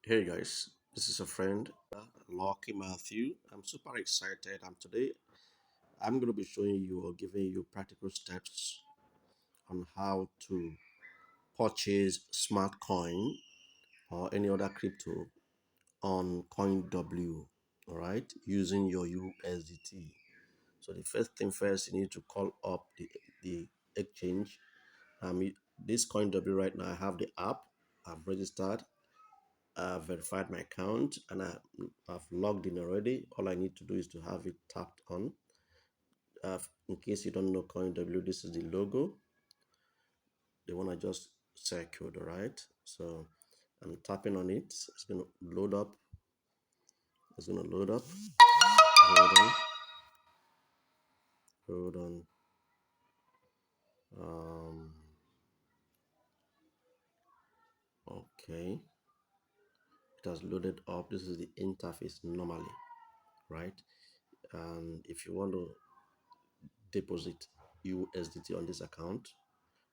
Hey guys, this is a friend, Lucky Matthew. I'm super excited, and today I'm going to be showing you or giving you practical steps on how to purchase smart coin or any other crypto on Coinw, all right, using your USDT. So the first thing first, you need to call up the exchange. This Coinw right now, I have the app. I've registered. I've verified my account and I've logged in already. All I need to do is to have it tapped on. In case you don't know Coinw, this is the logo. The one I just circled, all right? So I'm tapping on it. It's going to load up. It's going to load up. Hold on. Hold on. Um, okay. It has loaded up. This is the interface normally, right? And if you want to deposit USDT on this account,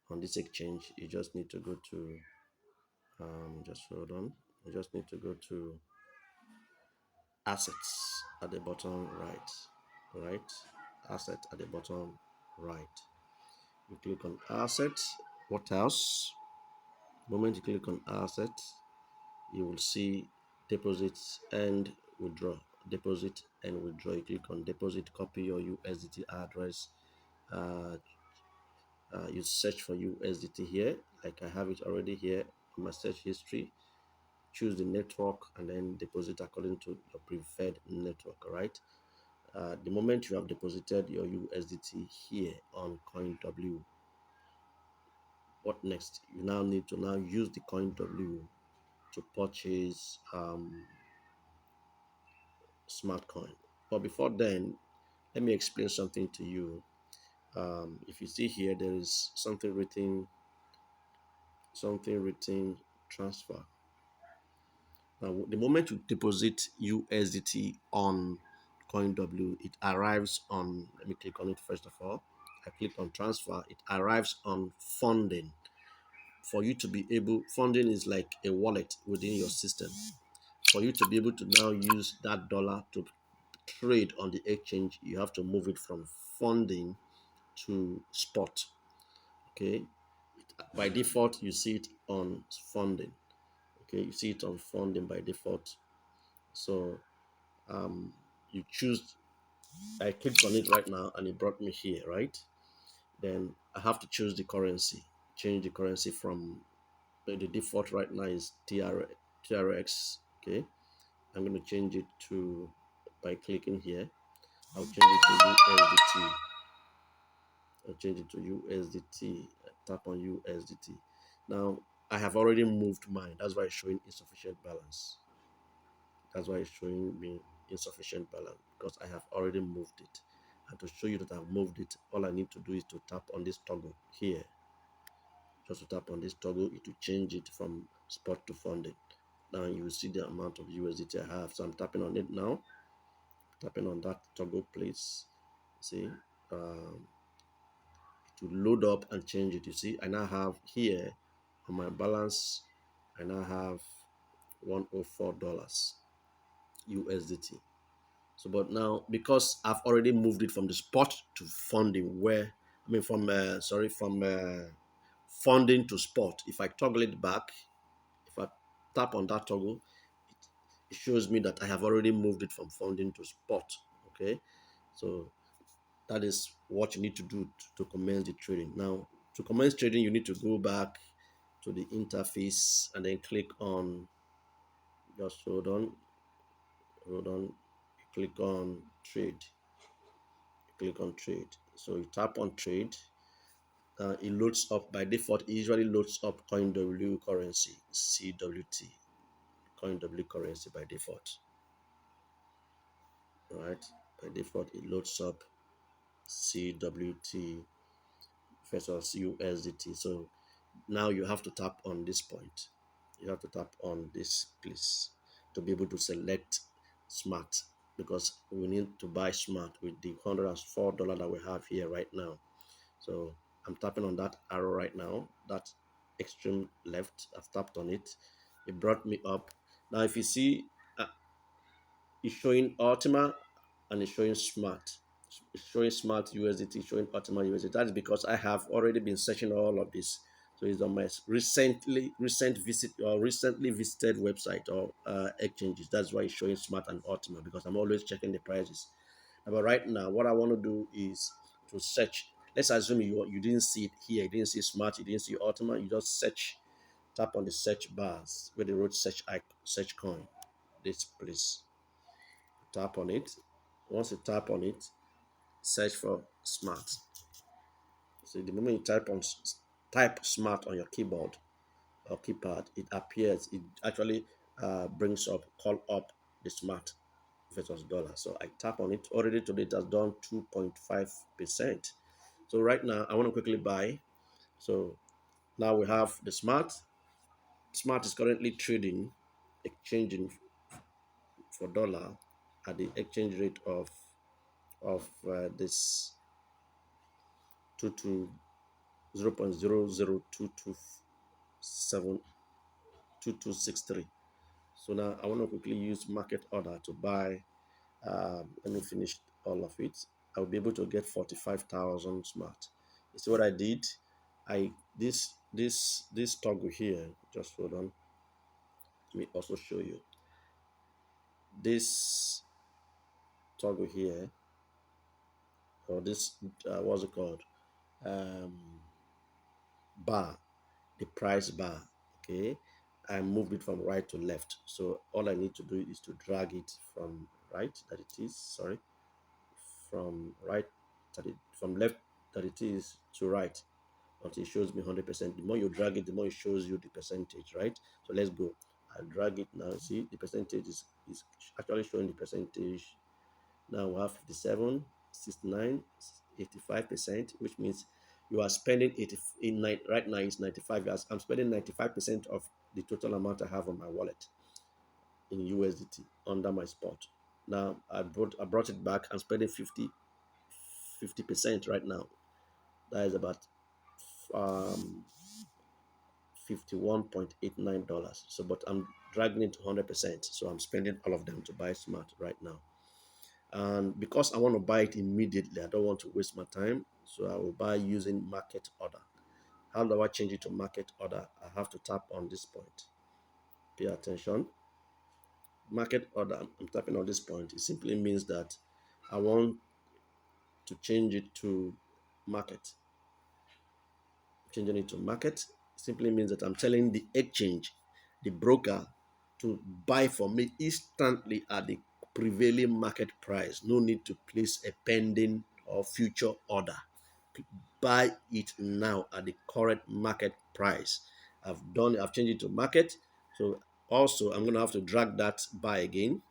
on this exchange, you just need to go to just hold on. You just need to go to assets at the bottom right. Right? Asset at the bottom right. You click on asset. What else? The moment you click on asset, you will see deposits and withdraw. Deposit and withdraw. You click on deposit, copy your USDT address. Uh, you search for USDT here, like I have it already here in my search history. Choose the network and then deposit according to your preferred network. All right. The moment you have deposited your USDT here on Coinw, what next? You now need to now use the Coinw to purchase smart coin. But before then, let me explain something to you. If you see here, there is something written transfer. Now, the moment you deposit USDT on Coinw, it arrives on, let me click on it first of all. I click on transfer, it arrives on funding. For you to be able, funding is like a wallet within your system. For you to be able to now use that dollar to trade on the exchange, you have to move it from funding to spot. Okay. By default, you see it on funding. Okay, you see it on funding by default. So you choose, I clicked on it right now and it brought me here, right? Then I have to choose the currency, change the currency from the default right now is TRX. Okay, I'm going to change it to, by clicking here, I'll change it to USDT. I'll change it to USDT. Tap on USDT. Now I have already moved mine. That's why it's showing insufficient balance. That's why it's showing me insufficient balance, because I have already moved it. And to show you that I've moved it, all I need to do is to tap on this toggle here. Just to tap on this toggle, it will change it from spot to funding. Now you will see the amount of USDT I have. So I'm tapping on it now. Tapping on that toggle, please. See, it will load up and change it. You see, I now have here on my balance, I now have $104 USDT. So, but now because I've already moved it from the spot to funding, where I mean from funding to spot. If I toggle it back, if I tap on that toggle, it shows me that I have already moved it from funding to spot. Okay, so that is what you need to do to commence the trading. Now, to commence trading, you need to go back to the interface and then click on. Just hold on. Click on trade. Click on trade. So you tap on trade. It loads up by default. It usually loads up Coinw currency, CWT, Coinw currency by default. Right, by default it loads up CWT versus USDT. So now you have to tap on this point. You have to tap on this place to be able to select smart, because we need to buy smart with the $104 that we have here right now. So I'm tapping on that arrow right now, that extreme left. I've tapped on it. It brought me up. Now, if you see, uh, it's showing Ultima and it's showing Smart. It's showing Smart USDT, showing Ultima USDT. That is because I have already been searching all of this. So it's on my recently visited website or exchanges. That's why it's showing Smart and Ultima, because I'm always checking the prices. But right now, what I want to do is to search. Let's assume you didn't see it here. You didn't see Smart. You didn't see Ultima. You just search. Tap on the search bars where they wrote search coin. This place. Tap on it. Once you tap on it, search for Smart. So the moment you type Smart on your keyboard or keypad, it appears. It actually brings up, call up the Smart versus dollar. So I tap on it. Already today it has done 2.5%. So right now I want to quickly buy. So now we have the Smart. Smart is currently trading, exchanging for dollar at the exchange rate of this 0.002272263. So now I want to quickly use market order to buy. Let me finish all of it. I'll be able to get 45,000 smart. You see what I did? I this toggle here. Just hold on. Let me also show you this toggle here, or this what's it called? Um, bar, the price bar. Okay, I moved it from right to left. So all I need to do is to drag it from right that it is. Sorry, from right that it from left that it is to right until it shows me 100%. The more you drag it, the more it shows you the percentage, right? So let's go. I'll drag it now. See, the percentage is actually showing the percentage. Now we have 57, 69, 85%, which means you are spending 80 in right now it's 95. I'm spending 95% of the total amount I have on my wallet in USDT under my spot. Now I brought it back. I'm spending 50% right now. That is about um, $51.89. So, but I'm dragging it to 100%. So I'm spending all of them to buy smart right now. And because I want to buy it immediately, I don't want to waste my time. So I will buy using market order. How do I change it to market order? I have to tap on this point. Pay attention. Market order, I'm tapping on this point. It simply means that I want to change it to market. Changing it to market simply means that I'm telling the exchange, the broker, to buy for me instantly at the prevailing market price. No need to place a pending or future order. Buy it now at the current market price. I've changed it to market. So also I'm going to have to drag that buy again,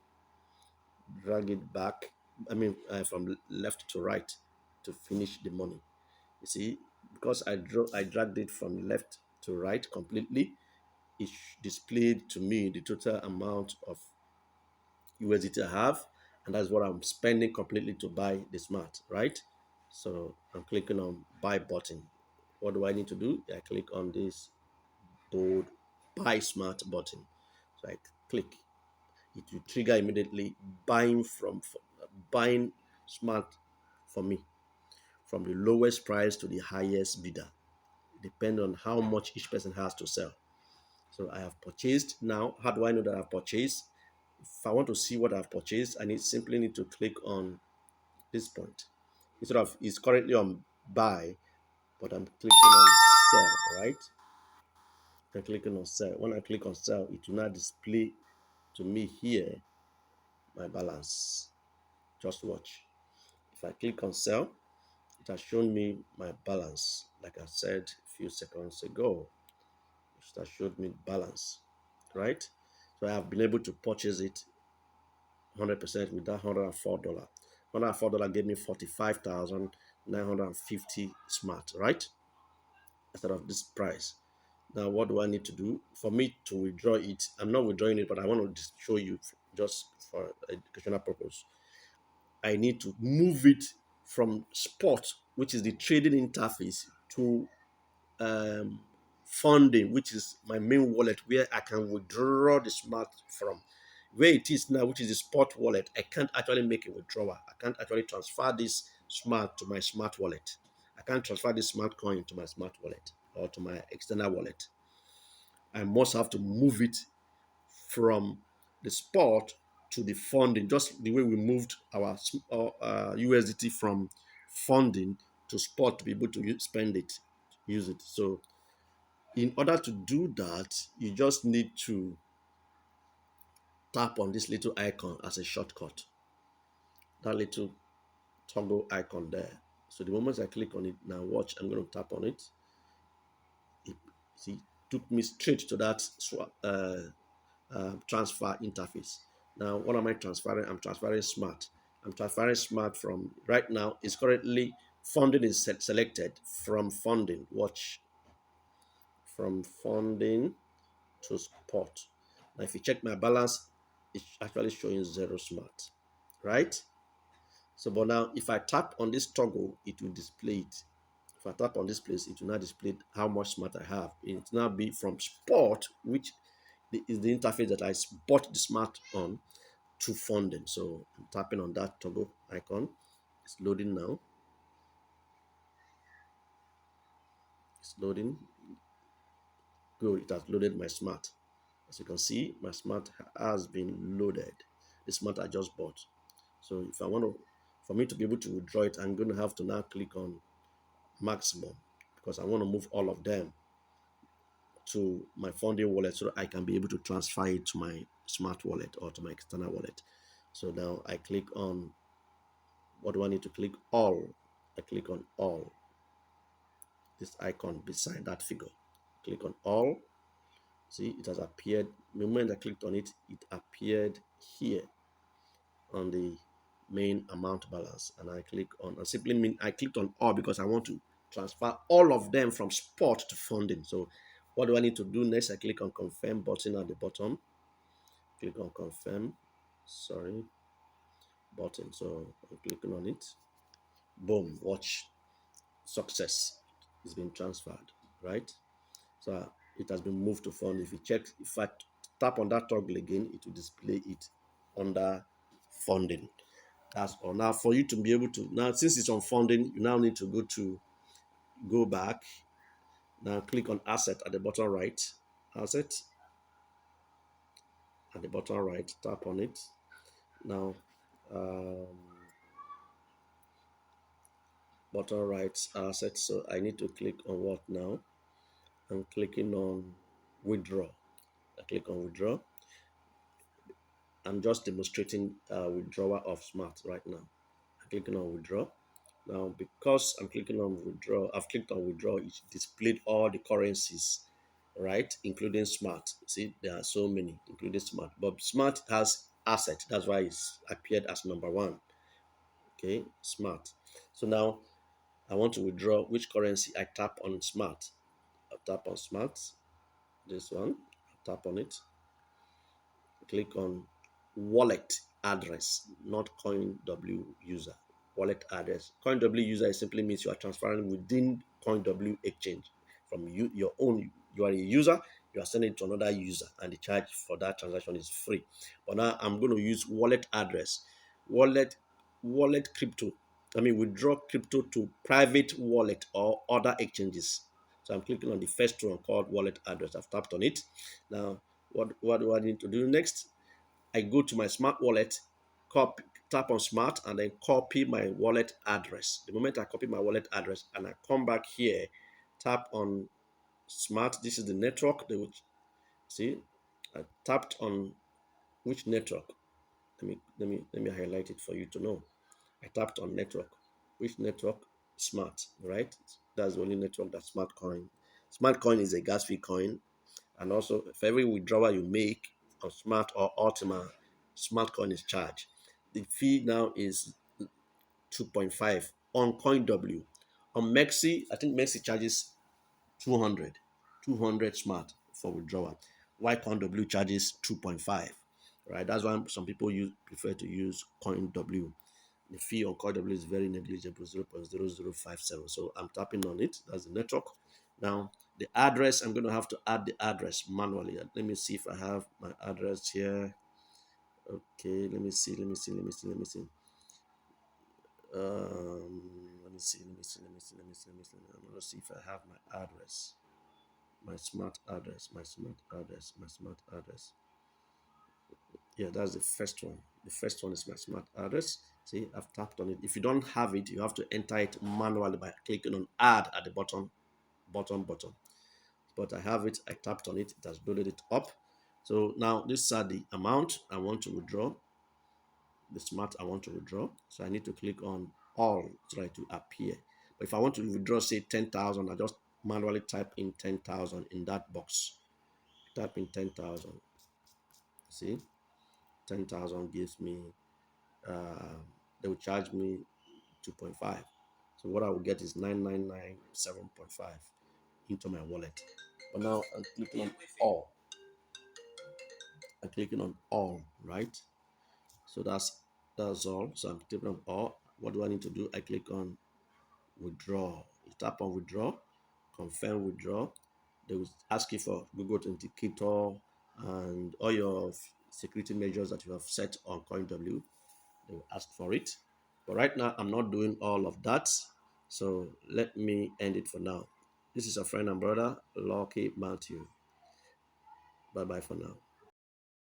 drag it back. From left to right to finish the money. You see, because I dragged it from left to right completely, it displayed to me the total amount of USDT I have, and that's what I'm spending completely to buy the smart, right? So I'm clicking on buy button. What do I need to do? I click on this bold buy smart button. So I click. It will trigger immediately buying smart for me from the lowest price to the highest bidder, depend on how much each person has to sell. So I have purchased. Now, how do I know that I've purchased? If I want to see what I've purchased, I simply need to click on this point. Instead of it's currently on buy, but I'm clicking on sell, right? I'm clicking on sell. When I click on sell, it will now display to me here my balance. Just watch. If I click on sell, it has shown me my balance. Like I said a few seconds ago, it has showed me balance, right? So I have been able to purchase it 100% with that $104. $104 gave me 45,950 smart, right? Instead of this price. Now, what do I need to do? For me to withdraw it, I'm not withdrawing it, but I want to show you just for educational purpose. I need to move it from spot, which is the trading interface, to um, funding, which is my main wallet where I can withdraw the smart from. Where it is now, which is the spot wallet, I can't actually make a withdrawal. I can't actually transfer this smart to my smart wallet. I can't transfer this smart coin to my smart wallet or to my external wallet. I must have to move it from the spot to the funding, just the way we moved our USDT from funding to spot to be able to spend it, use it. So in order to do that, you just need to tap on this little icon as a shortcut, that little toggle icon there. So the moment I click on it, now watch, I'm going to tap on it. It see, took me straight to that transfer interface. Now, what am I transferring? I'm transferring smart. I'm transferring smart from right now. It's currently funding is selected from funding. Watch, from funding to spot. Now, if you check my balance, it's actually showing zero smart, right? So, but now if I tap on this toggle, it will display it. If I tap on this place, it will now display how much smart I have. It will now be from spot, which is the interface that I bought the smart on, to funding. So I'm tapping on that toggle icon. It's loading now. It's loading. Good, it has loaded my smart. As you can see, my smart has been loaded. The smart I just bought. So if I want to, for me to be able to withdraw it, I'm going to have to now click on maximum because I want to move all of them to my funding wallet so that I can be able to transfer it to my smart wallet or to my external wallet. So now I click on, what do I need to click? All. I click on all. This icon beside that figure. Click on all. See, it has appeared. The moment I clicked on it, it appeared here on the main amount balance. And I click on, I simply mean I clicked on all because I want to transfer all of them from spot to funding. So what do I need to do next? I click on confirm button at the bottom. Click on confirm, button. So I'm clicking on it. Boom, watch, success. It's been transferred, right? So it has been moved to fund. If you check, if I tap on that toggle again, it will display it under funding. That's all. Now for you to be able to, now since it's on funding, you now need to go back. Now click on asset at the bottom right. Asset at the bottom right, tap on it. Now bottom right asset. So I need to click on what now? I'm clicking on withdraw. I click on withdraw. I'm just demonstrating withdrawal of smart right now. I'm clicking on withdraw. Now, because I'm clicking on withdraw, I've clicked on withdraw, it displayed all the currencies, right? Including smart. See, there are so many, including smart. But smart has asset. That's why it's appeared as number one. Okay, smart. So now I want to withdraw which currency. I tap on smart. I tap on smart. This one. I tap on it. Click on wallet address, not Coinw user. Wallet address. Coinw user simply means you are transferring within Coinw exchange from your own. You are a user, you are sending it to another user, and the charge for that transaction is free. But now I'm going to use wallet address, wallet crypto. I mean, withdraw crypto to private wallet or other exchanges. So I'm clicking on the first one called wallet address. I've tapped on it. Now, what do I need to do next? I go to my smart wallet, tap on smart, and then copy my wallet address. The moment I copy my wallet address and I come back here, tap on smart. This is the network. See, I tapped on which network. Let me highlight it for you to know. I tapped on network. Which network? Smart, right? That's the only network that smart coin. Smart coin is a gas fee coin. And also, for every withdrawal you make on Smart or Ultima, Smartcoin is charged. The fee now is 2.5 on Coinw. On Mexi, I think Mexi charges 200, 200 Smart for withdrawal. Why Coinw charges 2.5, right? That's why some people prefer to use Coinw. The fee on Coinw is very negligible, 0.0057. So I'm tapping on it. That's the network. Now The address, I'm going to have to add the address manually. Let me see if I have my address here. Okay, let me see. Let me see. I'm going to see if I have my address, my smart address. Yeah, that's the first one. The first one is my smart address. See, I've tapped on it. If you don't have it, you have to enter it manually by clicking on add at the bottom. But I have it. I tapped on it. It has loaded it up. So now these are the amount I want to withdraw. The smart I want to withdraw. So I need to click on all so that it will appear. But if I want to withdraw, say 10,000, I just manually type in 10,000 in that box. Type in 10,000. See, 10,000 gives me, uh, they will charge me 2.5. So what I will get is 9,997.5 into my wallet. But now I'm clicking on all. I'm clicking on all, right? So that's all. So I'm clicking on all. What do I need to do? I click on withdraw. You tap on withdraw, confirm withdraw. They will ask you for Google Authenticator and all your security measures that you have set on Coinw. They will ask for it. But right now, I'm not doing all of that. So let me end it for now. This is a friend and brother, Lucky Matthew. Bye bye for now.